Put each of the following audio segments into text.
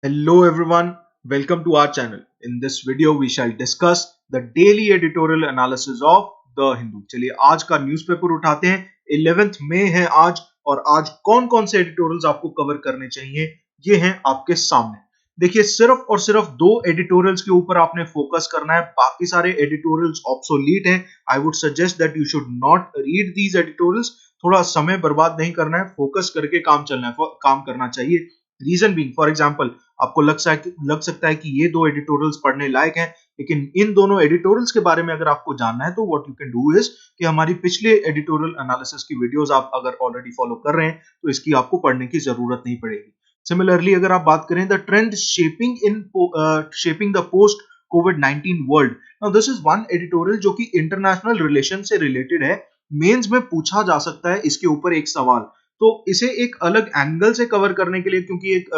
Hello everyone, welcome to our channel. In this video we shall discuss the daily editorial analysis of The Hindu. चलिए आज का newspaper उठाते हैं। 11th मई है आज और आज कौन कौन से एडिटोरियल्स आपको कवर करने चाहिए ये हैं आपके सामने। देखिए सिर्फ और सिर्फ दो एडिटोरियल्स के ऊपर आपने फोकस करना है, बाकी सारे एडिटोरियल्स ऑब्सोलीट हैं। I would suggest that you should not read these editorials. थोड़ा समय बर्बाद नहीं करना है, फोकस करके काम चलना है, काम करना चाहिए। रीजन बीइंग, फॉर एग्जांपल, आपको लग सकता है कि ये दो एडिटोरियल्स पढ़ने लायक हैं, लेकिन इन दोनों एडिटोरियल्स के बारे में अगर आपको जानना है तो what you can do is कि हमारी पिछले एडिटोरियल एनालिसिस की वीडियोस आप अगर ऑलरेडी फॉलो कर रहे हैं तो इसकी आपको पढ़ने की जरूरत नहीं पड़ेगी। सिमिलरली अगर आप बात करें the trend shaping the post COVID 19 world, now this is one editorial जो कि इंटरनेशनल रिलेशन से रिलेटेड है। मेंस में पूछा जा सकता है इसके ऊपर एक सवाल, तो इसे एक अलग एंगल से कवर करने के लिए, क्योंकि एक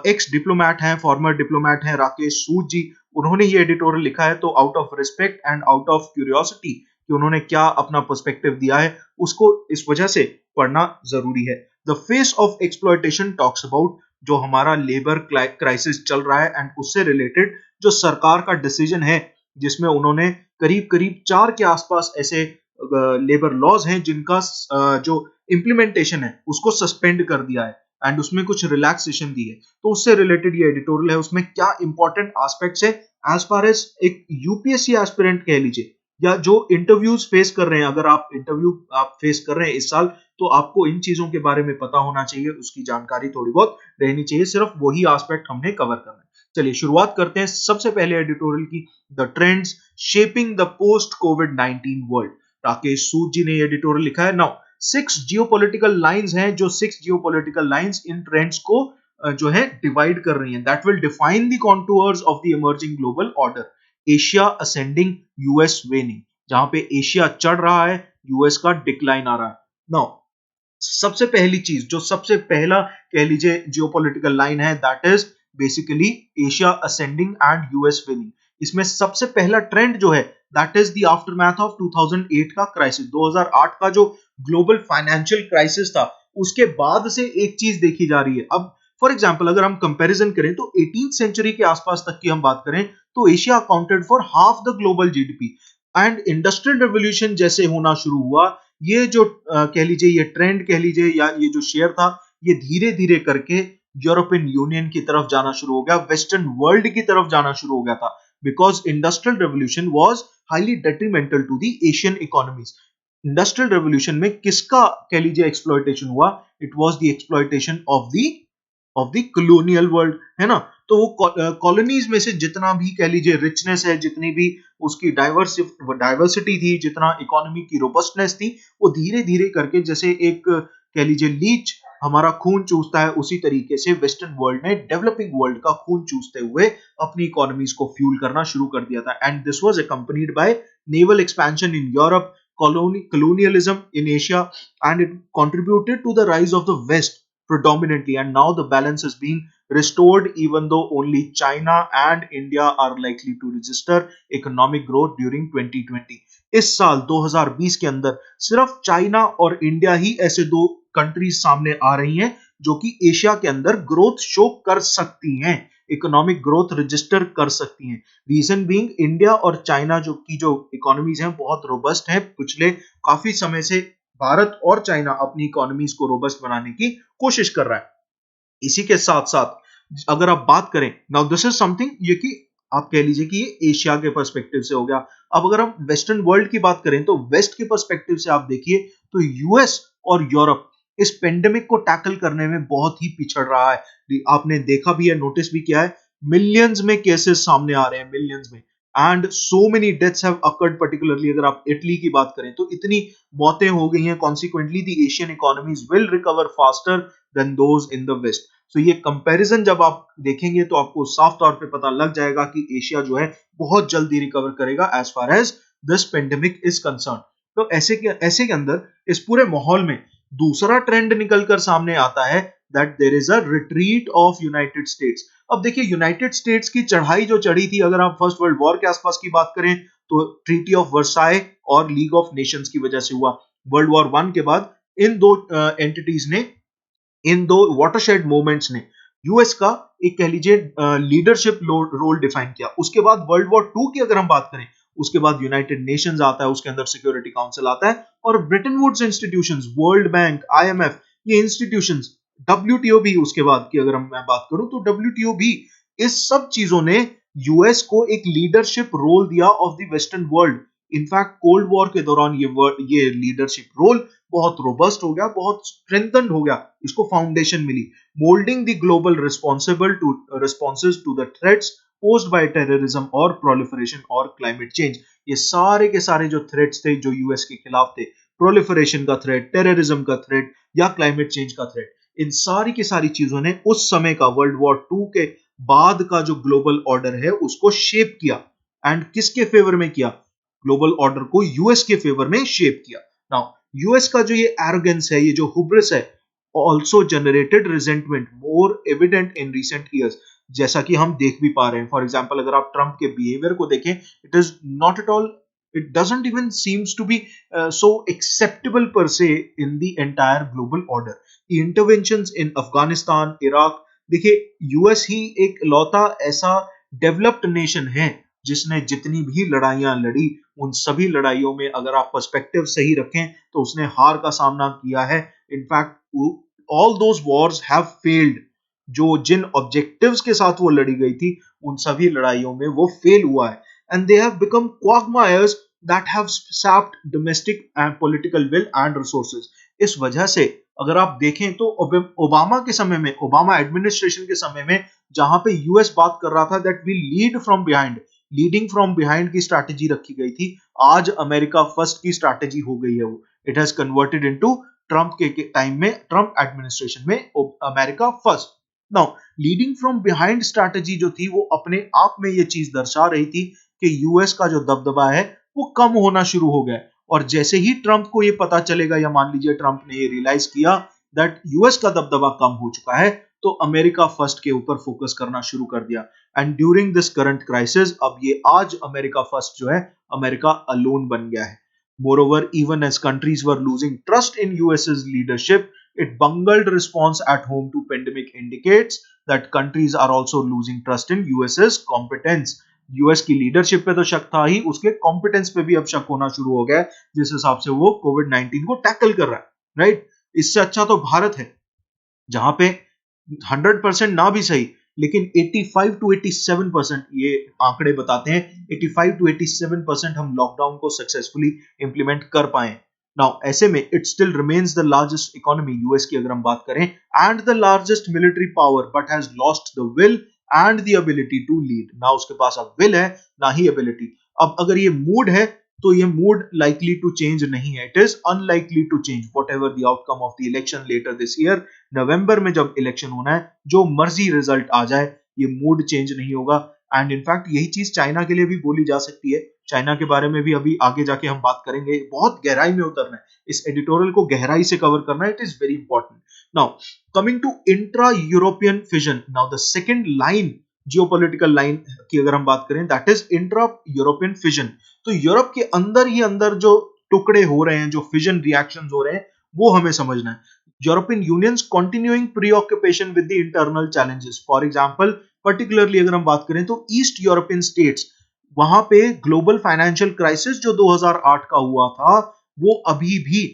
एक्स डिप्लोमैट हैं, फॉर्मर डिप्लोमैट हैं राकेश सूद जी, उन्होंने ये एडिटोरियल लिखा है, तो out of respect and out of curiosity कि उन्होंने क्या अपना पर्सपेक्टिव दिया है, उसको इस वजह से पढ़ना जरूरी है। The face of exploitation talks about जो हमारा लेबर क्राइसिस चल रहा है एंड उससे रिलेटेड जो सरकार का डिसीजन है, जिसमें उन्होंने करीब करीब 4 के आसपास ऐसे लेबर लॉज हैं जिनका जो इम्प्लीमेंटेशन है उसको सस्पेंड कर दिया है एंड उसमें कुछ रिलैक्सेशन दी है, तो उससे रिलेटेड ये एडिटोरियल है। उसमें क्या इंपॉर्टेंट एस्पेक्ट्स है एज फार एज एक यूपीएससी एस्पिरेंट कह लीजिए या जो इंटरव्यूज फेस कर रहे हैं, अगर आप इंटरव्यू आप फेस कर रहे हैं इस साल, तो आपको इन चीजों के बारे में पता होना चाहिए, उसकी जानकारी थोड़ी बहुत रहनी चाहिए। सिर्फ वही एस्पेक्ट हमने कवर करना है। चलिए शुरुआत करते हैं सबसे पहले एडिटोरियल की, the trends shaping the post COVID 19 world. Rakesh Sood ji ने एडिटोरियल लिखा है। नाउ 6 जियोपॉलिटिकल लाइंस हैं, जो 6 जियोपॉलिटिकल लाइंस इन ट्रेंड्स को जो है डिवाइड कर रही हैं, that will define the contours of the emerging global order. Asia ascending, US waning, जहां पे एशिया चढ़ रहा है, यूएस का डिक्लाइन आ रहा है। नाउ सबसे पहली चीज, जो सबसे पहला कह लीजिए जियोपॉलिटिकल लाइन है, that is basically Asia ascending and US winning. इसमें सबसे पहला ट्रेंड जो है that is the aftermath of 2008 का क्राइसिस। 2008 का जो ग्लोबल फाइनेंशियल क्राइसिस था, उसके बाद से एक चीज देखी जा रही है। अब फॉर एग्जांपल अगर हम कंपैरिजन करें तो 18th सेंचुरी के आसपास तक की हम बात करें तो Asia accounted for half the global GDP and industrial revolution जैसे होना शुरू हुआ, ये जो कह लीजिए ये ट्रेंड कह लीजिए या ये जो शेयर था, ये धीरे धीरे करके यूरोपियन यूनियन की तरफ जाना शुरू हो गया, वेस्टर्न वर्ल्ड की तरफ जाना शुरू हो गया था, because industrial revolution was highly detrimental to the Asian economies. Industrial revolution में किसका कह लीजिए एक्सप्लॉयटेशन हुआ? It was the exploitation of the colonial world, है ना। तो वो कॉलोनीज में से जितना भी कह लीजिए रिचनेस है, जितनी भी उसकी डाइवर्सिटी थी, जितना इकोनॉमी की रोबस्टनेस थी, वो धीरे धीरे करके जैसे एक कह लीजिए लीच हमारा खून चूसता है, उसी तरीके से वेस्टर्न वर्ल्ड ने डेवलपिंग वर्ल्ड का खून चूसते हुए अपनी इकोनॉमीज को फ्यूल करना शुरू कर दिया था। And this was accompanied by naval expansion in Europe, colonialism in Asia, and it contributed to the rise of the West predominantly. And now the balance is being restored, even though only China and India are likely to register economic growth during 2020. इस साल 2020 के अंदर सिर्फ China और India ही ऐसे दो countries सामने आ रही हैं जो कि एशिया के अंदर ग्रोथ शो कर सकती हैं, इकोनॉमिक ग्रोथ रजिस्टर कर सकती हैं। रीजन बीइंग इंडिया और चाइना जो इकोनॉमीज हैं बहुत रोबस्ट हैं। पिछले काफी समय से भारत और चाइना अपनी इकोनॉमीज को रोबस्ट बनाने की कोशिश कर रहा है। इसी के साथ साथ अगर आप बात करें, नाउ दिस इज समथिंग ये कि आप कह लीजिए कि ये एशिया के पर्सपेक्टिव से हो गया। अब अगर हम वेस्टर्न वर्ल्ड की बात करें तो वेस्ट के पर्सपेक्टिव से आप देखिए तो यूएस और यूरोप इस पेंडेमिक को टैकल करने में बहुत ही पिछड़ रहा है। आपने देखा भी है, नोटिस भी किया है, मिलियंस में केसेस सामने आ रहे हैं, मिलियंस में, and so many deaths have occurred. Particularly अगर आप इटली की बात करें तो इतनी मौतें हो गई हैं। Consequently the Asian economies will recover faster than those in the west. तो ये कंपैरिजन जब आप देखेंगे तो आपको साफ तौर पे पता लग जाएगा कि एशिया जो है बहुत जल्दी रिकवर करेगा as far as this pandemic is concern. तो ऐसे के अंदर इस पूरे माहौल में दूसरा ट्रेंड निकलकर सामने आता है, that there is a retreat of United States. अब देखिए यूनाइटेड स्टेट्स की चढ़ाई जो चढ़ी थी, अगर आप फर्स्ट वर्ल्ड वॉर के आसपास की बात करें तो ट्रीटी ऑफ वर्साई और लीग ऑफ नेशंस की वजह से हुआ। वर्ल्ड वॉर वन के बाद इन दो एंटिटीज ने, इन दो वाटरशेड मूवमेंट्स ने यूएस का एक कह लीजिए लीडरशिप रोल डिफाइन किया। उसके बाद वर्ल्ड वॉर टू की अगर हम बात करें, उसके बाद यूनाइटेड नेशंस आता है, उसके अंदर सिक्योरिटी काउंसिल आता है, और Bretton Woods institutions, World Bank, IMF, ये इंस्टीट्यूशंस, डब्ल्यूटीओ भी उसके बाद की अगर मैं बात करूं तो डब्ल्यूटीओ भी, इस सब चीजों ने यूएस को एक लीडरशिप रोल दिया of the western world. In fact cold war के दौरान ये लीडरशिप रोल बहुत रोबस्ट हो गया, बहुत स्ट्रेंथन हो गया, इसको फाउंडेशन मिली। Molding the global responsible to responses to the threats posed by terrorism और प्रोलिफरेशन और क्लाइमेट चेंज। ये सारे के सारे जो थ्रेट्स थे जो यूएस के खिलाफ थे, प्रोलिफरेशन का थ्रेट, टेररिज्म का थ्रेट या क्लाइमेट चेंज का थ्रेट, इन सारी की सारी चीजों ने उस समय का वर्ल्ड वॉर टू के बाद का जो ग्लोबल ऑर्डर है उसको शेप किया। एंड किसके फेवर में किया? ग्लोबल ऑर्डर को यूएस के फेवर में शेप किया। नाउ यूएस का जो ये एरोगेंस है, ये जो हुब्रिस है, also generated resentment more evident in recent years. जैसा कि हम देख भी पा रहे हैं, फॉर एग्जाम्पल अगर आप ट्रंप के बिहेवियर को देखें, it is not at all, it doesn't even seems to be so acceptable per se in the entire global order. The interventions in Afghanistan, Iraq, देखिए यूएस ही एक लौता ऐसा डेवलप्ड नेशन है जिसने जितनी भी लड़ाइयां लड़ी, उन सभी लड़ाइयों में अगर आप पर्सपेक्टिव सही रखें तो उसने हार का सामना किया है। In fact all those Wars have failed. जो जिन ऑब्जेक्टिव्स के साथ वो लड़ी गई थी, उन सभी लड़ाइयों में वो फेल हुआ है। And they have become quagmires that have sapped domestic and political will and resources। इस वजह से अगर आप देखें तो ओबामा के समय में, ओबामा एडमिनिस्ट्रेशन के समय में, जहां पे यूएस बात कर रहा था that we lead from behind, leading from behind की स्ट्रैटेजी रखी गई थी, आज अमेरिका फर्स्ट की स्ट्रैटेजी हो गई है। वो it has converted into Trump के टाइम में, ट्रंप एडमिनिस्ट्रेशन में America first. Now leading from behind strategy जो थी वो अपने आप में ये चीज दर्शा रही थी कि यूएस का जो दबदबा है वो कम होना शुरू हो गया। और जैसे ही ट्रंप को ये पता चलेगा, या मान लीजिए ट्रंप ने ये रियलाइज किया दैट यूएस का दबदबा कम हो चुका है, तो अमेरिका फर्स्ट के ऊपर फोकस करना शुरू कर दिया। And during this current crisis, अब ये आज अमेरिका फर्स्ट जो है, अमेरिका अलोन बन गया है। Moreover, even as countries were losing trust in US's leadership, it bungled response at home to pandemic indicates that countries are also losing trust in US's competence। US की leadership पे तो शक था ही, उसके competence पे भी अब शक होना शुरू हो गया है, जिस हिसाब से वो कोविड 19 को टैकल कर रहा है। राइट? इससे अच्छा तो भारत है, जहां पे 100% ना भी सही लेकिन 85 टू 87%, ये आंकड़े बताते हैं 85 टू 87% हम लॉकडाउन को सक्सेसफुली इंप्लीमेंट कर पाए। नाउ ऐसे में it still remains the largest economy, US की अगर हम बात करें, and the largest military power, but has lost the will and the ability to lead. ना उसके पास अब विल है, ना ही एबिलिटी। अब अगर ये मूड है तो ये मूड लाइकली टू चेंज नहीं है, it is unlikely to change whatever the outcome of the election later this year. नवंबर में जब इलेक्शन होना है, जो मर्जी रिजल्ट आ जाए, ये मूड चेंज नहीं होगा। एंड इनफैक्ट यही चीज चाइना के लिए भी बोली जा सकती है। चाइना के बारे में भी अभी आगे जाके हम बात करेंगे, बहुत गहराई में उतरना है, इस एडिटोरियल को गहराई से कवर करना है, it is very important. Now coming to intra European fission, now the second line, geopolitical line की अगर हम बात करें, that is intra European fission. तो यूरोप के अंदर ही अंदर जो टुकड़े हो रहे हैं, जो फिजन रिएक्शंस हो रहे हैं, वो हमें समझना है। European unions continuing प्रीऑक्यूपेशन with the internal challenges, for example particularly अगर हम बात करें तो ईस्ट यूरोपियन स्टेट्स, वहां पे ग्लोबल फाइनेंशियल क्राइसिस जो 2008 का हुआ था, वो अभी भी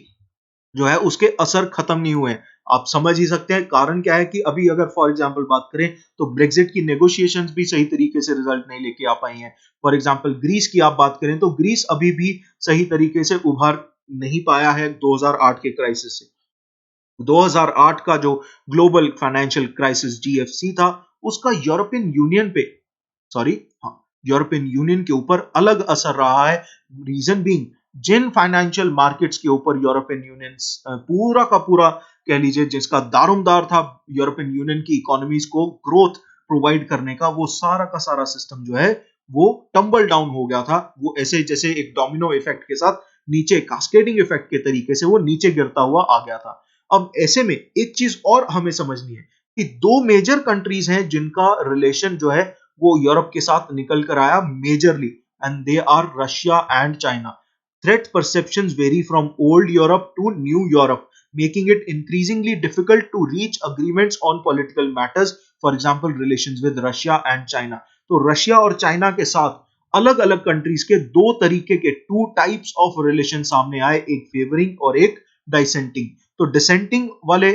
जो है उसके असर खत्म नहीं हुए। आप समझ ही सकते हैं कारण क्या है कि अभी अगर फॉर एग्जांपल बात करें तो ब्रेक्सिट की नेगोशिएशंस भी सही तरीके से रिजल्ट नहीं लेके आ पाई हैं। फॉर एग्जांपल ग्रीस की आप बात करें तो ग्रीस अभी भी सही तरीके से उभर नहीं पाया है 2008 के क्राइसिस से। 2008 का जो ग्लोबल फाइनेंशियल क्राइसिस जीएफसी था, उसका यूरोपियन यूनियन पे, सॉरी, हाँ, यूरोपियन यूनियन के ऊपर अलग असर रहा है। रीजन बीइंग, जिन फाइनेंशियल मार्केट्स के ऊपर यूरोपियन यूनियन पूरा का पूरा कह लीजिए जिसका दारोमदार था यूरोपियन यूनियन की इकोनॉमीज को ग्रोथ प्रोवाइड करने का, वो सारा का सारा सिस्टम जो है वो टम्बल डाउन हो गया था। वो ऐसे जैसे एक डोमिनो इफेक्ट के साथ नीचे, कास्केडिंग इफेक्ट के तरीके से वो नीचे गिरता हुआ आ गया था। अब ऐसे में एक चीज और हमें समझनी है कि दो मेजर कंट्रीज हैं जिनका रिलेशन जो है वो यूरोप के साथ निकल कर आया majorly, and they are Russia and China. Threat perceptions vary from old Europe to new Europe, making it increasingly difficult to reach agreements on political matters for example relations with Russia and China. तो Russia और China के साथ अलग अलग countries के दो तरीके के, टू टाइप्स ऑफ रिलेशन सामने आए, एक फेवरिंग और एक डिसेंटिंग। तो डिसेंटिंग वाले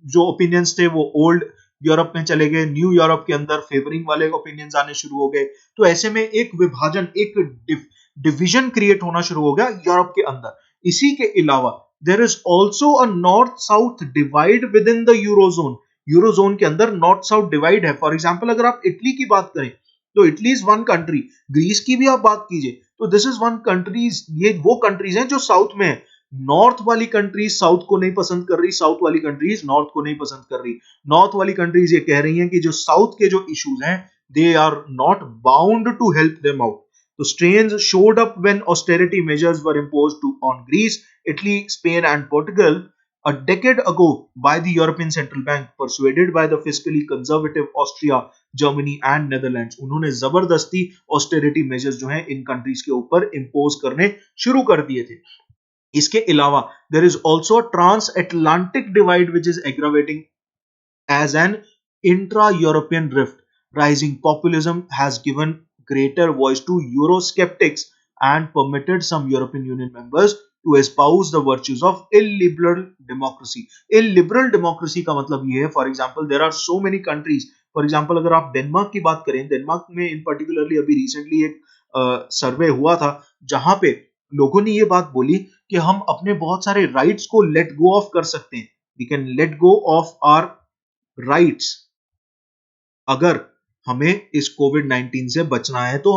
जो ओपिनियंस थे वो ओल्ड यूरोप में चले गए, न्यू यूरोप के अंदर फेवरिंग वाले ओपिनियंस आने शुरू हो गए। तो ऐसे में एक विभाजन, एक डिवीजन क्रिएट होना शुरू हो गया यूरोप के अंदर। इसी के अलावा there is also a north south divide within the Eurozone. Eurozone के अंदर नॉर्थ साउथ डिवाइड है। फॉर एग्जांपल अगर आप इटली की बात करें तो Italy is one country, Greece की भी आप बात कीजिए तो दिस इज वन कंट्रीज, ये वो कंट्रीज हैं जो साउथ में है। नॉर्थ वाली कंट्रीज साउथ को नहीं पसंद कर रही, साउथ वाली कंट्रीज नॉर्थ को नहीं पसंद कर रही। नॉर्थ वाली कंट्रीज ये कह रही हैं कि जो साउथ के जो इश्यूज हैं they are not bound to help them out. तो strains showed up when austerity measures were imposed on Greece, Italy, Spain and Portugal a decade ago by the European Central Bank, persuaded by the fiscally conservative Austria, Germany and Netherlands। उन्होंने जबरदस्ती austerity measures जो हैं इन countries के ऊपर impose करने शुरू कर दिए थे। इसके अलावा there is also a trans-Atlantic divide which is aggravating as an intra-European rift. Rising populism has given greater voice to Eurosceptics and permitted some European Union members to espouse the virtues of illiberal democracy. Illiberal democracy का मतलब ये है, for example, there are so many countries. For example, अगर आप Denmark की बात करें, Denmark में in particularly अभी recently एक सर्वे हुआ था जहां पे लोगों ने ये बात बोली कि हम अपने बहुत सारे राइट्स को लेट गो ऑफ कर सकते हैं। We can let go of our rights अगर हमें इस कोविड 19 से बचना है। तो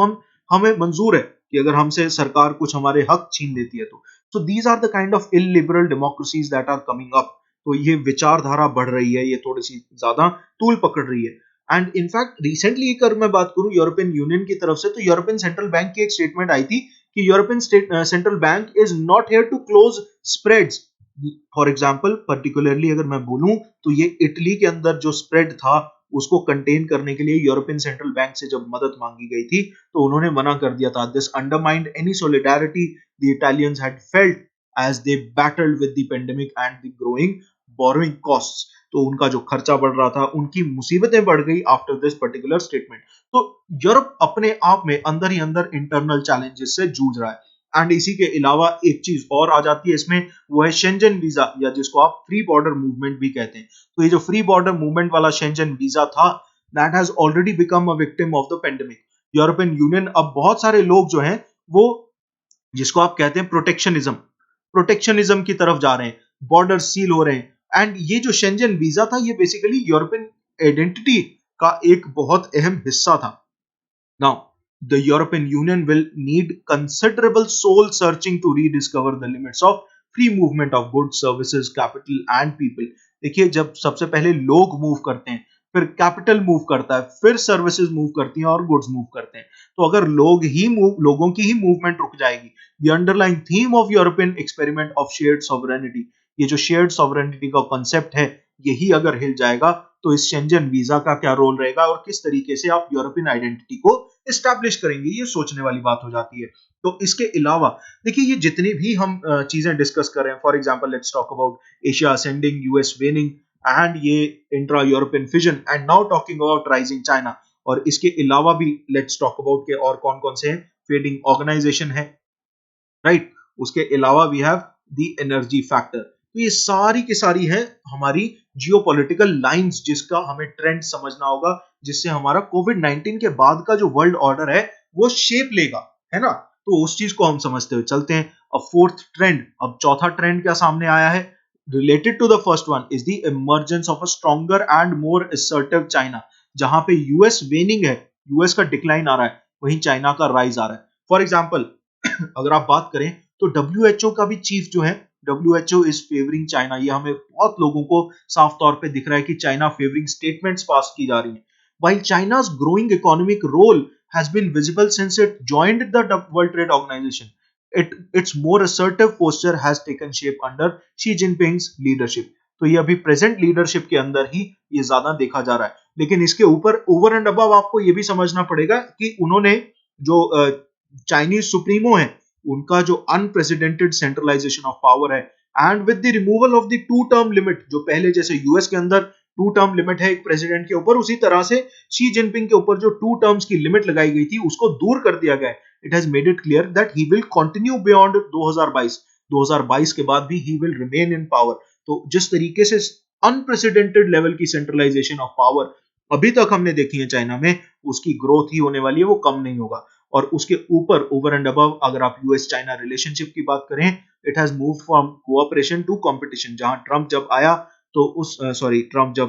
हमें मंजूर है कि अगर हमसे सरकार कुछ हमारे हक छीन लेती है तो these are the kind of illiberal democracies that are coming up. तो ये विचारधारा बढ़ रही है, ये थोड़ी सी ज्यादा तूल पकड़ रही है। एंड इनफैक्ट रिसेंटली अगर मैं बात करूं यूरोपियन यूनियन की तरफ से, तो यूरोपियन सेंट्रल बैंक की एक स्टेटमेंट आई थी कि European Central Bank is not here to close spreads. For example particularly अगर मैं बोलूं तो ये इटली के अंदर जो स्प्रेड था उसको कंटेन करने के लिए यूरोपियन सेंट्रल बैंक से जब मदद मांगी गई थी तो उन्होंने मना कर दिया था। This undermined any solidarity the Italians had felt as they battled with the pandemic and the growing borrowing costs. तो उनका जो खर्चा बढ़ रहा था, उनकी मुसीबतें बढ़ गई आफ्टर दिस पर्टिकुलर स्टेटमेंट। तो यूरोप अपने आप में अंदर ही अंदर इंटरनल चैलेंजेस से जूझ रहा है। एंड इसी के अलावा एक चीज और आ जाती है इसमें, वो है शेंजन वीजा, या जिसको आप फ्री बॉर्डर मूवमेंट भी कहते हैं। तो ये जो फ्री बॉर्डर मूवमेंट वाला शेंजन वीजा था, that has already become a victim of the pandemic. European union अब बहुत सारे लोग जो हैं वो, जिसको आप कहते हैं प्रोटेक्शनिज्म की तरफ जा रहे हैं, बॉर्डर सील हो रहे हैं। एंड ये जो शेंजन वीजा था ये बेसिकली यूरोपियन आइडेंटिटी का एक बहुत अहम हिस्सा था। Now the European Union will need considerable soul searching to rediscover the limits of free movement of goods, services, capital and people। देखिए, जब सबसे पहले लोग मूव करते हैं, फिर कैपिटल मूव करता है, फिर सर्विसेज मूव करती हैं और गुड्स मूव करते हैं। तो अगर लोगों की ही मूवमेंट रुक जाएगी, the underlying theme of European experiment of shared sovereignty, ये जो शेयर्ड सॉवरेनिटी का कॉन्सेप्ट है, यही अगर हिल जाएगा तो इस शेंजन वीजा का क्या रोल रहेगा और किस तरीके से आप यूरोपियन आइडेंटिटी को एस्टैब्लिश करेंगे, ये सोचने वाली बात हो जाती है। तो इसके अलावा देखिए, ये जितनी भी हम चीजें डिस्कस कर रहे हैं, for example let's talk about Asia ascending, US waning and ये intra European fission, and now talking about rising China. और इसके अलावा भी लेट्स टॉक अबाउट के और कौन कौन से हैं, फेडिंग ऑर्गेनाइजेशन है, राइट। उसके अलावा we have the energy factor. तो ये सारी की सारी है हमारी जियोपॉलिटिकल लाइंस, जिसका हमें ट्रेंड समझना होगा, जिससे हमारा कोविड 19 के बाद का जो वर्ल्ड ऑर्डर है वो शेप लेगा, है ना। तो उस चीज को हम समझते हुए चलते हैं। अब फोर्थ ट्रेंड, अब चौथा ट्रेंड क्या सामने आया है, related to the first one is the emergence of a stronger and more assertive China. जहां पे यूएस वेनिंग है, यूएस का डिक्लाइन आ रहा है, वहीं चाइना का राइज आ रहा है। फॉर एग्जाम्पल अगर आप बात करें तो डब्ल्यूएचओ का भी चीफ जो है, WHO इज फेवरिंग चाइना। ये हमें बहुत लोगों को साफ तौर पे दिख रहा है कि चाइना फेवरिंग स्टेटमेंट्स पास की जा रही हैं। While China's growing economic role has been visible since it joined the World Trade Organization, its more assertive posture has taken shape under Xi Jinping's leadership। तो ये अभी प्रेजेंट लीडरशिप के अंदर ही ये ज्यादा देखा जा रहा है। लेकिन इसके ऊपर ओवर एंड अबव आपको ये भी समझना पड़ेगा कि उन्होंने जो चाइनीज सुप्रीमो है, उनका जो अनप्रेसिडेंटेड सेंट्रलाइजेशन ऑफ पावर है, and with the removal of the two term limit, जो पहले जैसे यूएस के अंदर टू टर्म लिमिट है एक प्रेसिडेंट के ऊपर, उसी तरह से शी जिनपिंग के ऊपर जो टू टर्म्स की लिमिट लगाई गई थी उसको दूर कर दिया गया है. It has made it clear that he will continue beyond 2022 के बाद भी he will remain in power. तो जिस तरीके से अनप्रेसिडेंटेड लेवल की सेंट्रलाइजेशन ऑफ पावर अभी तक हमने देखी है चाइना में, उसकी ग्रोथ ही होने वाली है, वो कम नहीं होगा. और उसके ऊपर ओवर एंड अबव अगर आप यूएस चाइना रिलेशनशिप की बात करें, it has move from cooperation to competition. जहां ट्रम्प जब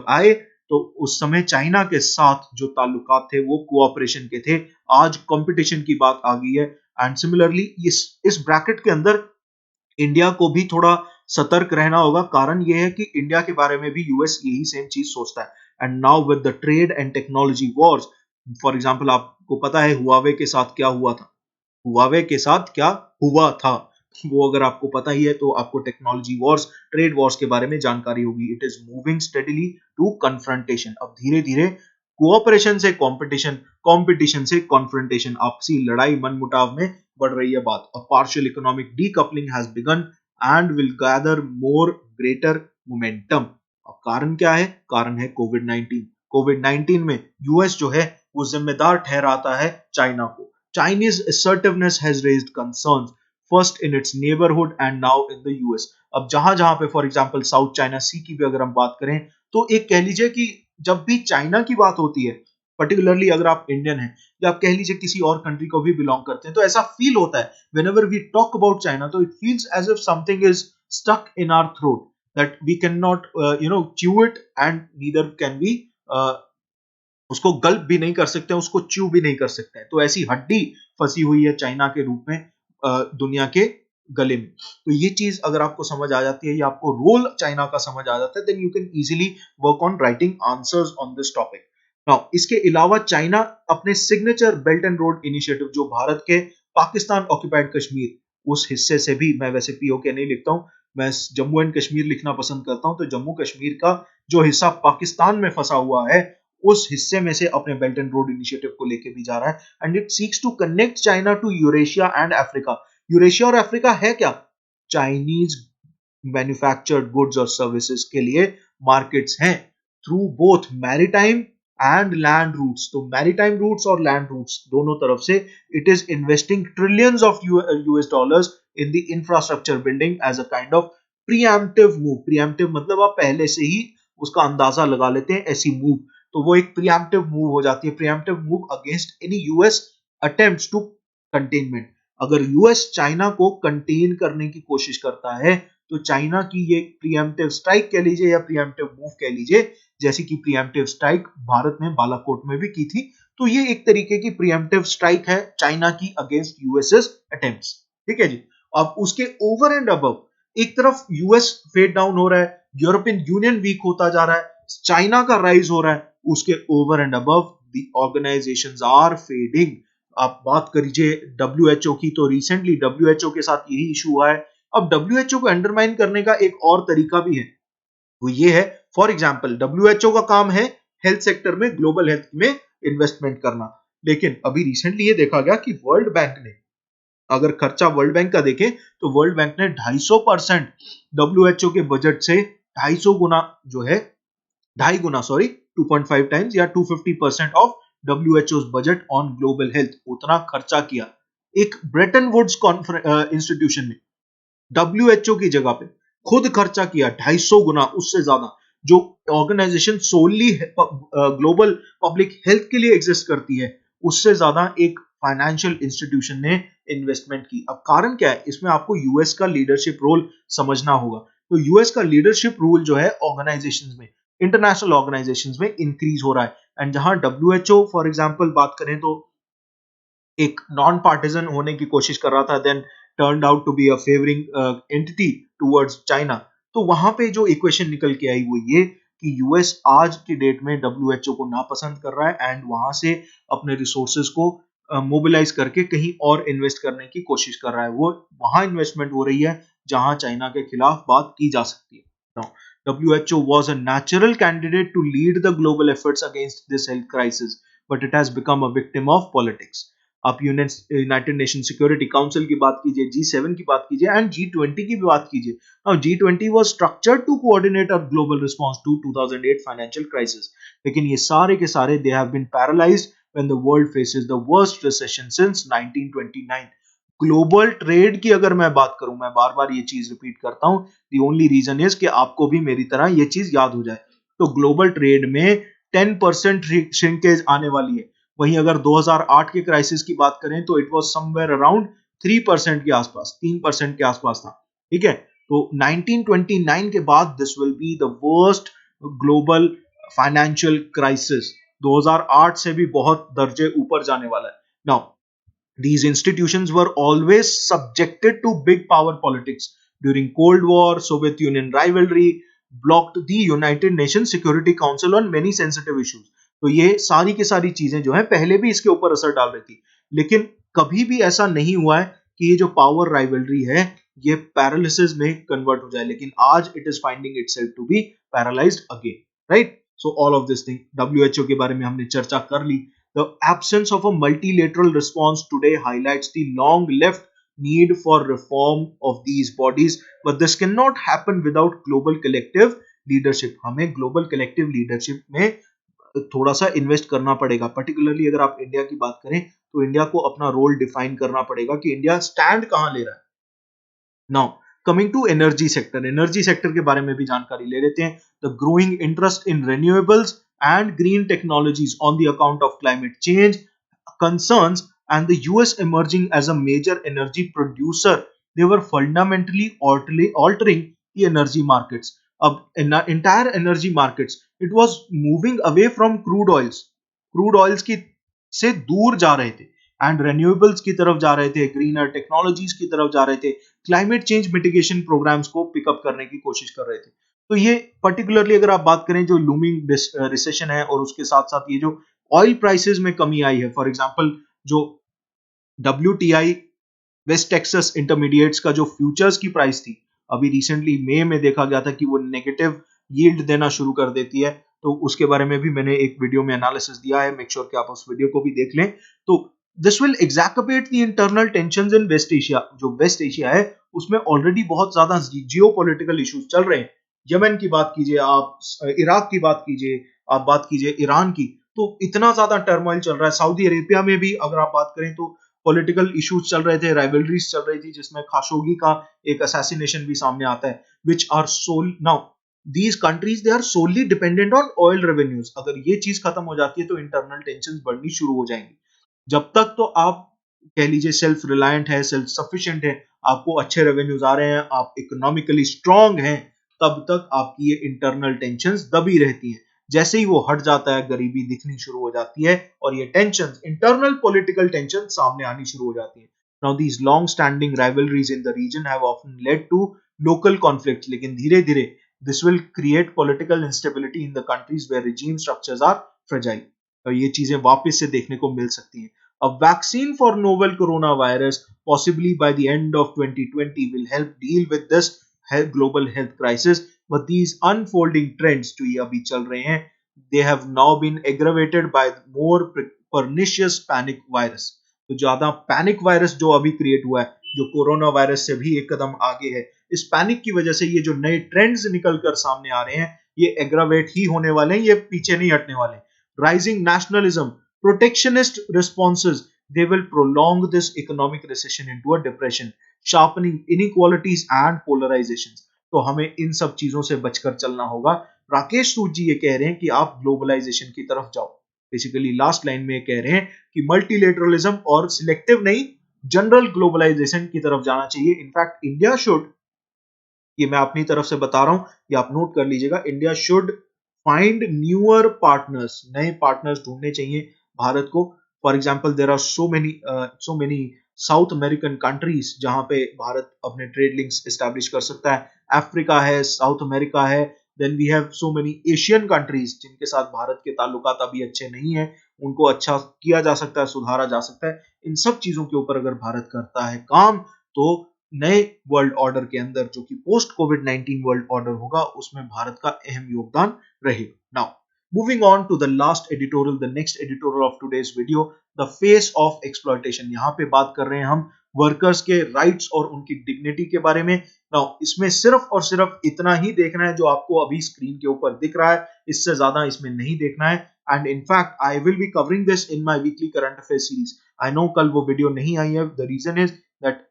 आए तो उस समय चाइना के साथ जो ताल्लुकात थे वो कोऑपरेशन के थे. आज कंपटीशन की बात आ गई है. एंड सिमिलरली इस ब्रैकेट के अंदर इंडिया को भी थोड़ा सतर्क रहना होगा. कारण यह है कि इंडिया के बारे में भी यूएस यही सेम चीज सोचता है. And now with the trade and technology Wars, for example आपको पता है हुआवे के साथ क्या हुआ था. हुआवे के साथ क्या हुआ था वो अगर आपको पता ही है तो आपको टेक्नोलॉजी वॉर्स, ट्रेड वॉर्स के बारे में जानकारी होगी. It is moving steadily to confrontation. अब धीरे धीरे कोऑपरेशन से कंपटीशन, कंपटीशन से कॉन्फ्रंटेशन, आपसी लड़ाई मनमुटाव में बढ़ रही है बात. A partial economic decoupling has begin and will gather more greater momentum. अब कारण क्या है? कारण है कोविड-19. कोविड-19 में यूएस जो है वो जिम्मेदार ठहराता है चाइना को. Chinese assertiveness has raised concerns, first in its neighborhood and now in the US. अब जहां जहां पे फॉर एग्जांपल साउथ चाइना सी की भी अगर हम बात करें तो एक कह लीजिए कि जब भी चाइना की बात होती है, पर्टिकुलरली अगर आप इंडियन हैं या आप कह लीजिए किसी और कंट्री को भी बिलोंग करते हैं, तो ऐसा फील होता है whenever we talk about China, तो it feels as if something is stuck in our throat that we cannot chew it and neither can we उसको गल्प भी नहीं कर सकते हैं, उसको च्यू भी नहीं कर सकते हैं. तो ऐसी हड्डी फंसी हुई है चाइना के रूप में दुनिया के गले में. तो ये चीज अगर आपको समझ आ जाती है या आपको रोल चाइना का समझ आ जाता है, then you can easily work on writing answers on this topic. Now इसके अलावा चाइना अपने signature belt and road initiative, जो भारत के पाकिस्तान ऑक्यूपाइड कश्मीर उस हिस्से से भी, मैं वैसे पीओके नहीं लिखता हूं, मैं जम्मू एंड कश्मीर लिखना पसंद करता हूं, तो जम्मू कश्मीर का जो हिस्सा पाकिस्तान में फंसा हुआ है उस हिस्से में से अपने बेल्ट एंड रोड इनिशिएटिव को लेके भी जा रहा है. And it seeks to connect China to Eurasia and Africa. Eurasia और अफ्रीका है क्या? चाइनीज मैन्युफैक्चर्ड गुड्स और सर्विसेज के लिए मार्केट्स हैं through both maritime and land routes. तो मैरीटाइम रूट्स और लैंड रूट्स दोनों तरफ से it is investing trillions of US dollars in the infrastructure building as a kind of preemptive move. Preemptive मतलब आप पहले से ही उसका अंदाजा लगा लेते हैं, ऐसी मूव. तो वो एक प्रीएम्प्टिव मूव हो जाती है, preemptive move against any US attempts to containment. अगर यूएस चाइना को कंटेन करने की कोशिश करता है तो चाइना की ये प्रीएम्प्टिव स्ट्राइक कह लीजिए या प्रीएम्प्टिव मूव कह लीजिए, जैसे कि प्रीएम्प्टिव स्ट्राइक भारत ने बालाकोट में भी की थी, तो ये एक तरीके की प्रीएम्प्टिव स्ट्राइक है चाइना की अगेंस्ट यूएसएस अटेम्प्ट्स. ठीक है जी. अब उसके ओवर एंड अबव एक तरफ यूएस फेड डाउन हो रहा है, यूरोपियन यूनियन वीक होता जा रहा है, चाइना का राइज हो रहा है, उसके over and above the organisations are fading. आप बात करिए डब्ल्यूएचओ की, तो रिसेंटली डब्ल्यूएचओ के साथ यही इशू हुआ है. अब डब्ल्यूएचओ को अंडरमाइन करने का एक और तरीका भी है, वो ये है, फॉर एग्जांपल डब्ल्यूएचओ का काम है हेल्थ सेक्टर में, ग्लोबल हेल्थ में इन्वेस्टमेंट करना. लेकिन अभी रिसेंटली ये देखा गया कि वर्ल्ड बैंक ने, अगर खर्चा वर्ल्ड बैंक का देखें तो वर्ल्ड बैंक ने 250% डब्ल्यूएचओ के बजट से 250 गुना जो है, 2.5 गुना, सॉरी 2.5 टाइम्स या 250% of WHO budget on global health, उतना खर्चा किया. एक ब्रेटन वुड्स इंस्टीट्यूशन ने डब्ल्यूएचओ की जगह पे खुद खर्चा किया 250 गुना, उससे ज्यादा, जो ऑर्गेनाइजेशन सोली ग्लोबल पब्लिक हेल्थ के लिए एग्जिस्ट करती है, उससे ज्यादा एक फाइनेंशियल इंस्टीट्यूशन ने इन्वेस्टमेंट की. अब कारण क्या है? इसमें आपको यूएस का लीडरशिप रोल समझना होगा. तो यूएस का लीडरशिप रोल जो है ऑर्गेनाइजेशंस में, इंटरनेशनल ऑर्गेनाइजेशंस में इंक्रीज हो रहा है. एंड जहां डब्ल्यूएचओ फॉर एग्जांपल बात करें तो एक नॉन पार्टिजन होने की कोशिश कर रहा था, then turned out to be a favouring entity towards China. तो वहां पे जो इक्वेशन निकल के आई वो ये कि यूएस आज की डेट में डब्ल्यूएचओ को नापसंद कर रहा है एंड वहां से अपने रिसोर्सेज को मोबिलाइज करके कहीं और इन्वेस्ट करने की कोशिश कर रहा है. वो वहां इन्वेस्टमेंट हो रही है जहां चाइना के खिलाफ बात की जा सकती है. Now, WHO was a natural candidate to lead the global efforts against this health crisis, but it has become a victim of politics. आप यूनाइटेड नेशन सिक्योरिटी काउंसिल की बात कीजिए, G7 की बात कीजिए एंड G20 की भी बात कीजिए. Now G20 was structured to coordinate a global response to 2008 financial crisis. लेकिन ये सारे के सारे they have been paralysed when the world faces the worst recession since 1929. Global trade की अगर मैं बात करूं, मैं बार बार ये चीज रिपीट करता हूं, दी ओनली रीजन इज कि आपको भी मेरी तरह ये चीज याद हो जाए. तो ग्लोबल ट्रेड में 10% श्रिंकेज आने वाली है. वहीं अगर 2008 के क्राइसिस की बात करें तो इट वाज समवेयर अराउंड 3% के आसपास, 3% के आसपास था. ठीक है, तो 1929 के बाद this will be the worst global financial crisis. 2008 से भी बहुत दर्जे ऊपर जाने वाला है. Now these institutions were always subjected to big power politics. During Cold War, Soviet Union rivalry blocked the United Nations Security Council on many sensitive issues. तो ये सारी की सारी चीजें जो है पहले भी इसके ऊपर असर डाल रही थी, लेकिन कभी भी ऐसा नहीं हुआ है कि ये जो पावर राइवलरी है ये पैरालिसिस में कन्वर्ट हो जाए. लेकिन आज it is finding itself to be paralysed again, right. So all of this thing, WHO के बारे में हमने चर्चा कर ली. The absence of a multilateral response today highlights the long left need for reform of these bodies, but this cannot happen without global collective leadership. हमें global collective leadership में थोड़ा सा इन्वेस्ट करना पड़ेगा. पर्टिकुलरली अगर आप इंडिया की बात करें तो इंडिया को अपना रोल डिफाइन करना पड़ेगा कि इंडिया स्टैंड कहां ले रहा है. Now coming to energy sector, energy sector के बारे में भी जानकारी ले लेते हैं. The growing interest in renewables and green technologies on the account of climate change concerns and the US emerging as a major energy producer, they were fundamentally altering the energy markets. Entire energy markets, it was moving away from crude oils की से दूर जा रहे थे and renewables की तरफ जा रहे थे, ग्रीनर टेक्नोलॉजीज की तरफ जा रहे थे, क्लाइमेट चेंज मिटिगेशन प्रोग्राम्स को पिकअप करने की कोशिश कर रहे थे. तो ये पर्टिकुलरली अगर आप बात करें जो लूमिंग रिसेशन है और उसके साथ साथ ये जो ऑयल प्राइसेस में कमी आई है, फॉर एग्जांपल जो WTI वेस्ट टेक्सास इंटरमीडिएट्स का जो फ्यूचर्स की प्राइस थी, अभी रिसेंटली मई में देखा गया था कि वो नेगेटिव यील्ड देना शुरू कर देती है. तो उसके बारे में भी मैंने एक वीडियो में एनालिसिस दिया है, मेक श्योर कि आप उस वीडियो को भी देख लें. तो this will exacerbate the internal tensions in West Asia. जो वेस्ट एशिया है उसमें ऑलरेडी बहुत ज्यादा जियोपॉलिटिकल इश्यूज चल रहे हैं. यमन की बात कीजिए आप, इराक की बात कीजिए आप, बात कीजिए ईरान की, तो इतना ज्यादा टर्मोइल चल रहा है. सऊदी अरेबिया में भी अगर आप बात करें तो पॉलिटिकल इश्यूज चल रहे थे, राइवलरीज चल रही थी, जिसमें खाशोगी का एक असैसिनेशन भी सामने आता है, which are sole now these countries they are solely dependent on oil revenues. अगर ये चीज खत्म हो जाती है तो इंटरनल टेंशन बढ़नी शुरू हो जाएंगी. जब तक तो आप कह लीजिए सेल्फ रिलायंट है, सेल्फ सफिशिएंट है, आपको अच्छे रेवेन्यूज आ रहे हैं, आप इकोनॉमिकली स्ट्रांग हैं, तब तक आपकी ये इंटरनल टेंशंस दबी रहती हैं. जैसे ही वो हट जाता है गरीबी दिखनी शुरू हो जाती है और ये टेंशन, इंटरनल पॉलिटिकल टेंशन सामने आनी शुरू हो जाती है. Now these long standing rivalries in the region have often led to local conflicts. लेकिन धीरे धीरे this will create political instability in the countries where regime structures are fragile. और ये चीजें वापस से देखने को मिल सकती हैं. A vaccine for novel coronavirus, possibly by the end of 2020, will help deal with this global health crisis. But these unfolding trends जो ये अभी चल रहे हैं, they have now been aggravated by more pernicious panic virus. तो ज्यादा panic virus जो अभी क्रिएट हुआ है, जो कोरोना वायरस से भी एक कदम आगे है, इस पैनिक की वजह से ये जो नए ट्रेंड्स निकल कर सामने आ रहे हैं, ये एग्रावेट ही होने वाले हैं, ये पीछे नहीं हटने वाले. Rising nationalism, protectionist responses, they will prolong this economic recession into a depression, sharpening inequalities and polarizations. तो हमें इन सब चीजों से बचकर चलना होगा. राकेश सूद जी ये कह रहे हैं कि आप ग्लोबलाइजेशन की तरफ जाओ. बेसिकली लास्ट लाइन में ये कह रहे हैं कि मल्टीलेटरलिज्म और सिलेक्टिव नहीं, जनरल ग्लोबलाइजेशन की तरफ जाना चाहिए. इनफैक्ट इंडिया शुड, ये मैं अपनी तरफ से बता रहा हूं, ये आप नोट कर लीजिएगा, India should find newer partners, नए पार्टनर्स ढूंढने चाहिए भारत को. For example there are so many South American countries जहां पे भारत अपने ट्रेड लिंक्स एस्टैब्लिश कर सकता है. अफ्रीका है, साउथ अमेरिका है, then we have so many Asian countries जिनके साथ भारत के ताल्लुकात अभी अच्छे नहीं है, उनको अच्छा किया जा सकता है, सुधारा जा सकता है. इन सब चीजों के ऊपर अगर भारत करता है काम, तो नए वर्ल्ड ऑर्डर के अंदर जो कि पोस्ट कोविड-19 वर्ल्ड ऑर्डर होगा, उसमें भारत का अहम योगदान रहेगा. Now moving on to the last editorial, the next editorial of today's video, the face of exploitation. यहाँ पे बात कर रहे हैं हम वर्कर्स के राइट्स और उनकी डिग्निटी के बारे में। नाउ इसमें सिर्फ और सिर्फ इतना ही देखना है जो आपको अभी स्क्रीन के ऊपर दिख रहा है, इससे ज्यादा इसमें नहीं देखना है। And in fact I will be covering this in my weekly current affair series. I know कल वो वीडियो नहीं आई है, द रीजन इज दैट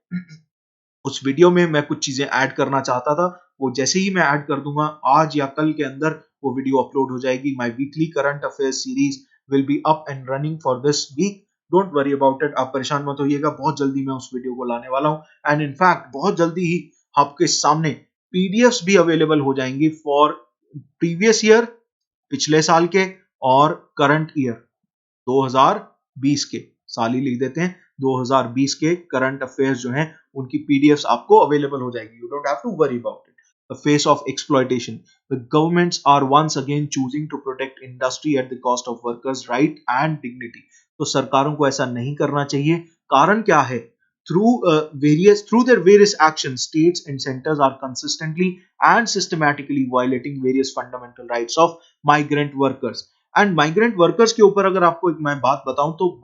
उस वीडियो में मैं कुछ चीजें ऐड करना चाहता था, वो जैसे ही मैं ऐड कर दूंगा आज या कल के अंदर वो वीडियो अपलोड हो जाएगी। My weekly current affair series will be up and running for this week, don't worry about it, आप परेशान मत होइएगा, बहुत जल्दी मैं उस वीडियो को लाने वाला हूं। एंड इनफैक्ट बहुत जल्दी ही आपके सामने पीडीएफ्स भी अवेलेबल हो जाएंगी फॉर प्रीवियस ईयर, पिछले साल के, और करंट ईयर 2020 के, साल ही लिख देते हैं, 2020 के करंट अफेयर्स जो हैं उनकी पीडीएफ्स आपको अवेलेबल हो जाएगी। You don't have to worry about it. The face of exploitation. The governments are once again choosing to protect industry at the cost of workers' right and dignity. तो सरकारों को ऐसा नहीं करना चाहिए। कारण क्या है? Through their various actions, states and centers are consistently and systematically violating various fundamental rights of migrant workers. And migrant workers के ऊपर अगर आपको एक मैं बात बताऊं तो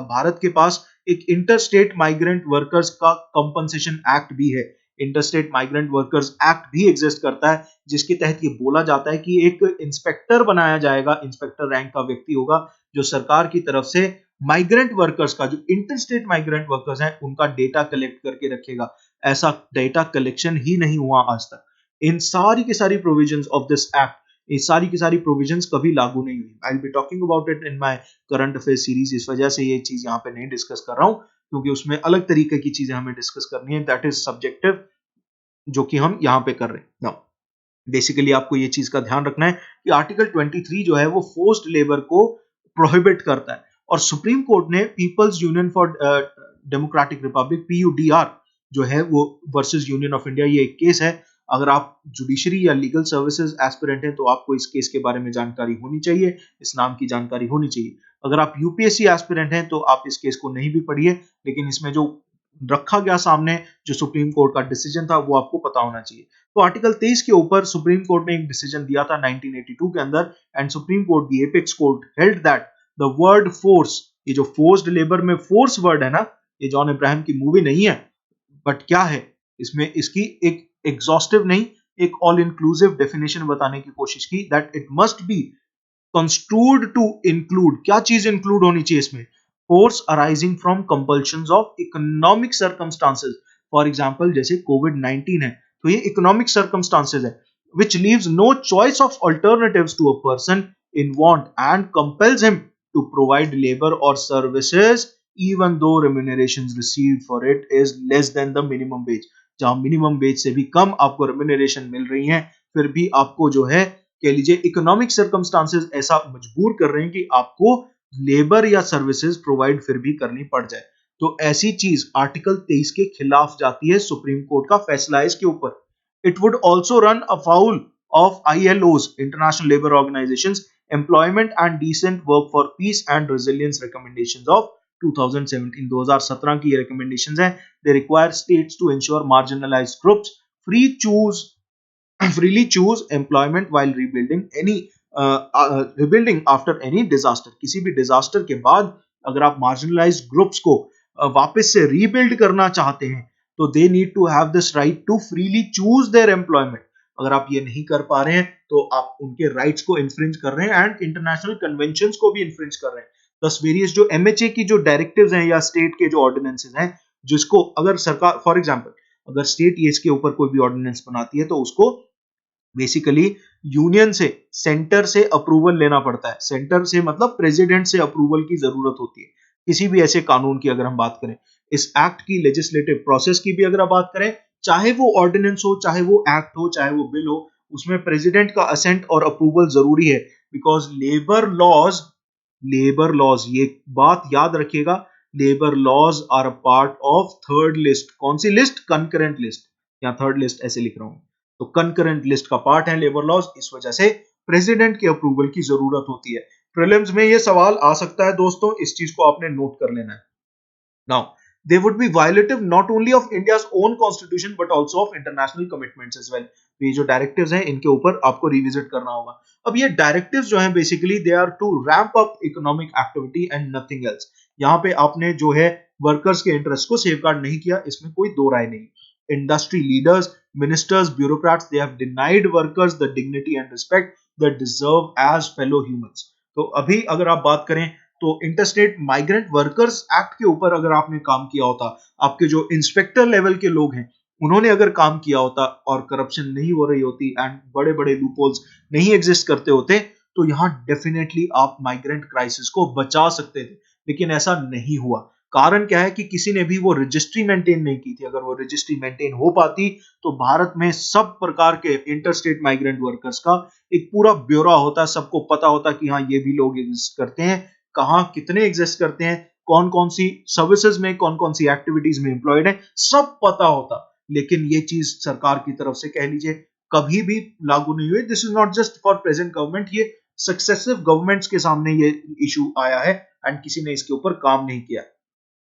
भारत के पास एक इंटरस्टेट माइग्रेंट वर्कर्स का कंपनसेशन एक्ट भी है। इंटरस्टेट माइग्रेंट वर्कर्स एक्ट भी एग्जिस्ट करता है, जिसके तहत ये बोला जाता है कि एक इंस्पेक्टर बनाया जाएगा, इंस्पेक्टर रैंक का व्यक्ति होगा जो सरकार की तरफ से माइग्रेंट वर्कर्स का, जो इंटरस्टेट माइग्रेंट वर्कर्स हैं, उनका डेटा कलेक्ट करके रखेगा। ऐसा डेटा कलेक्शन ही नहीं हुआ आज तक। इन सारी की सारी प्रोविजंस ऑफ दिस एक्ट, ये सारी की सारी प्रोविजंस कभी लागू नहीं हुई। I will be talking about it in my current affair series. इस वजह से ये चीज यहाँ पे नहीं डिस्कस कर रहा हूँ, क्योंकि उसमें अलग तरीके की चीजें हमें डिस्कस करनी है, दैट इज सब्जेक्टिव, जो कि हम यहाँ पे कर रहे हैं। नाउ बेसिकली आपको ये चीज का ध्यान रखना है कि आर्टिकल 23 जो है वो फोर्स्ड लेबर को प्रोहिबिट करता है, और सुप्रीम कोर्ट ने People's Union for Democratic Republic PUDR जो है वो वर्सेस यूनियन ऑफ इंडिया, ये एक केस है। अगर आप जुडिशरी या लीगल सर्विसेज एस्पिरेंट हैं तो आपको इस केस के बारे में जानकारी होनी चाहिए, इस नाम की जानकारी होनी चाहिए। अगर आप यूपीएससी एस्पिरेंट हैं तो आप इस केस को नहीं भी पढ़िए, लेकिन इसमें जो रखा गया सामने, जो सुप्रीम कोर्ट का डिसीजन था, वो आपको पता होना चाहिए। तो आर्टिकल 23 के ऊपर सुप्रीम कोर्ट ने एक डिसीजन दिया था 1982 के अंदर, and supreme court the apex court held that the word force, ये जो फोर्स्ड लेबर में फोर्स वर्ड है ना, ये जॉन अब्राहम की मूवी नहीं है, बट क्या है इसमें, इसकी एक एग्जॉस्टिव नहीं, एक ऑल इंक्लूसिव डेफिनेशन बताने की कोशिश की, that it must be construed to include, क्या चीज इंक्लूड होनी चाहिए इसमें, force arising from compulsions of economic circumstances. For example जैसे कोविड-19 है, तो ये इकोनॉमिक सर्कमस्टांसेस है, which leaves no choice of alternatives to a person in want and compels him to provide labor or services even though remunerations received for it is less than the minimum wage। जहां minimum wage से भी कम आपको remuneration मिल रही है, फिर भी आपको जो है कह लीजिए इकोनॉमिक सर्कमस्टांसेस ऐसा मजबूर कर रहे हैं कि आपको लेबर या सर्विसेज प्रोवाइड फिर भी करनी पड़ जाए, तो ऐसी चीज आर्टिकल 23 के खिलाफ जाती है। सुप्रीम कोर्ट का फैसला है इसके ऊपर। It would also run afoul of ILO's, International Labour Organization's Employment and Decent Work for Peace and Resilience recommendations of 2017। 2017 की ये recommendations हैं। They require states to ensure marginalized groups freely choose employment while rebuilding after any disaster। किसी भी disaster के बाद अगर आप marginalized groups को वापस से rebuild करना चाहते हैं, तो they need to have this right to freely choose their employment. अगर आप ये नहीं कर पा रहे हैं तो आप उनके राइट्स को इन्फ्रिंज कर रहे हैं एंड इंटरनेशनल कन्वेंशंस को भी इन्फ्रिंज कर रहे हैं। दस वेरियस जो एमएचए की जो डायरेक्टिव्स हैं या स्टेट के जो ऑर्डिनेंसेस हैं, जिसको अगर सरकार फॉर एग्जांपल अगर स्टेट ये इसके ऊपर कोई भी ऑर्डिनेंस बनाती है तो उसको बेसिकली यूनियन से, सेंटर से अप्रूवल लेना पड़ता है। सेंटर से मतलब प्रेसिडेंट से अप्रूवल की जरूरत होती है किसी भी ऐसे कानून की। अगर हम बात करें इस एक्ट की लेजिस्लेटिव प्रोसेस की भी अगर आप बात करें, चाहे वो ऑर्डिनेंस हो, चाहे वो एक्ट हो, चाहे वो बिल हो, उसमें प्रेसिडेंट का असेंट और अप्रूवल जरूरी है। बिकॉज लेबर लॉज ये बात याद रखिएगा, labour laws are a part of third list. कौन सी लिस्ट? कंकरेंट लिस्ट, या थर्ड लिस्ट ऐसे लिख रहा हूं, तो कंकरेंट लिस्ट का पार्ट है लेबर लॉज। इस वजह से प्रेसिडेंट के अप्रूवल की जरूरत होती है। प्रीलिम्स में ये सवाल आ सकता है दोस्तों, इस चीज को आपने नोट कर लेना है। Now they would be violative not only of India's own constitution but also of international commitments as well। तो ये जो डायरेक्टिव्स हैं इनके ऊपर आपको रिविजिट करना होगा। अब ये डायरेक्टिव्स जो हैं basically they are to ramp up economic activity and nothing else. यहाँ पे आपने जो है वर्कर्स के इंटरेस्ट को सेफगार्ड नहीं किया, इसमें कोई दो राय नहीं। Industry leaders, ministers, bureaucrats, they have denied workers the dignity and respect that deserve as fellow humans. तो अभी अगर आप बात करें तो इंटरस्टेट माइग्रेंट वर्कर्स एक्ट के ऊपर अगर आपने काम किया होता, आपके जो इंस्पेक्टर लेवल के लोग हैं उन्होंने अगर काम किया होता और करप्शन नहीं हो रही होती एंड बड़े बड़े लूपहोल्स नहीं एग्जिस्ट करते होते, तो यहां डेफिनेटली आप माइग्रेंट क्राइसिस को बचा सकते थे। लेकिन ऐसा नहीं हुआ। कारण क्या है कि किसी ने भी वो रजिस्ट्री मेंटेन नहीं की थी। अगर वो रजिस्ट्री मेंटेन हो पाती तो भारत में सब प्रकार के इंटरस्टेट माइग्रेंट वर्कर्स का एक पूरा ब्यौरा होता, सबको पता होता कि हाँ ये भी लोग एग्जिस्ट करते हैं, कहाँ कितने एग्जिस्ट करते हैं, कौन कौन सी सर्विसेज में, कौन कौन सी एक्टिविटीज में एम्प्लॉयड है, सब पता होता। लेकिन ये चीज सरकार की तरफ से कह लीजिए कभी भी लागू नहीं हुई। This is not just for present government, ये सक्सेसिव गवर्नमेंट्स के सामने ये इशू आया है एंड किसी ने इसके ऊपर काम नहीं किया।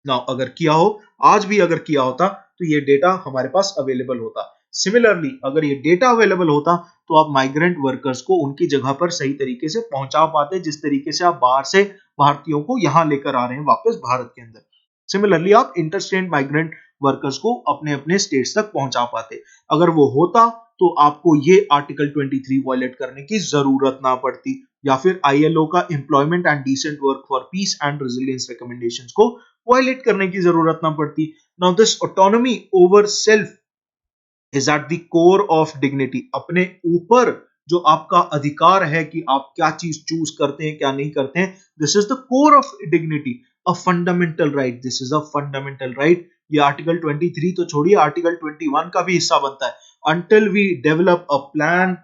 नाउ अगर किया हो, आज भी अगर किया होता तो ये डेटा हमारे पास अवेलेबल होता। सिमिलरली अगर ये डेटा अवेलेबल होता तो आप माइग्रेंट वर्कर्स को उनकी जगह पर सही तरीके से पहुंचा पाते, जिस तरीके से आप बाहर से भारतीयों को यहां लेकर आ रहे हैं वापस भारत के अंदर। सिमिलरली आप इंटरस्टेट माइग्रेंट वर्कर्स को अपने अपने स्टेट्स तक पहुंचा पाते। अगर वो होता तो आपको ये आर्टिकल 23 वायलेट करने की जरूरत ना पड़ती, या फिर आईएलओ का employment and decent work for peace and resilience recommendations को वायलेट करने की जरूरत ना पड़ती। Now this autonomy over self is at the core of dignity. अपने ऊपर जो आपका अधिकार है कि आप क्या चीज चूज करते हैं क्या नहीं करते हैं, this is the core of dignity, a fundamental right. This is a fundamental right. ये आर्टिकल 23 तो छोड़िए, आर्टिकल 21 का भी हिस्सा बनता है। Until we develop a plan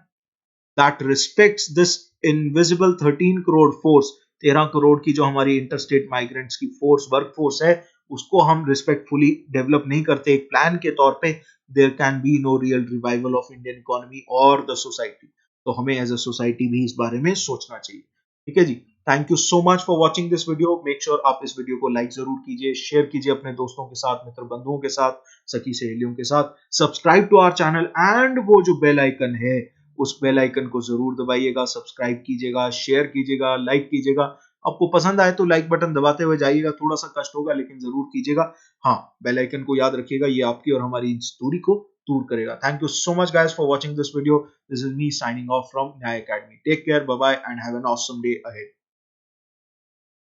that respects this invisible 13 crore force, 13 crore की जो हमारी इंटरस्टेट माइग्रेंट्स की फोर्स, वर्क फोर्स है, उसको हम रिस्पेक्टफुली डेवलप नहीं करते एक प्लान के तौर पे, there can be no real revival of Indian economy और द सोसाइटी। तो हमें एज अ सोसाइटी भी इस बारे में सोचना चाहिए। ठीक है जी, thank you so much for watching this video. Make sure आप इस वीडियो को लाइक जरूर कीजिए, शेयर कीजिए अपने दोस्तों के साथ, मित्र बंधुओं के साथ, सखी सहेलियों के साथ। Subscribe to our channel and वो जो बेल आइकन है उस बेल आइकन को जरूर दबाइएगा, सब्सक्राइब कीजिएगा, शेयर कीजिएगा, लाइक कीजिएगा। आपको पसंद आए तो लाइक बटन दबाते हुए जाइएगा, थोड़ा सा कष्ट होगा लेकिन जरूर कीजिएगा। हाँ, बेल आइकन को याद रखिएगा, ये आपकी और हमारी दूरी को दूर करेगा। Thank you so much guys for watching this video. This is me signing off from Nyay Academy. Take care, bye bye and have an awesome day ahead.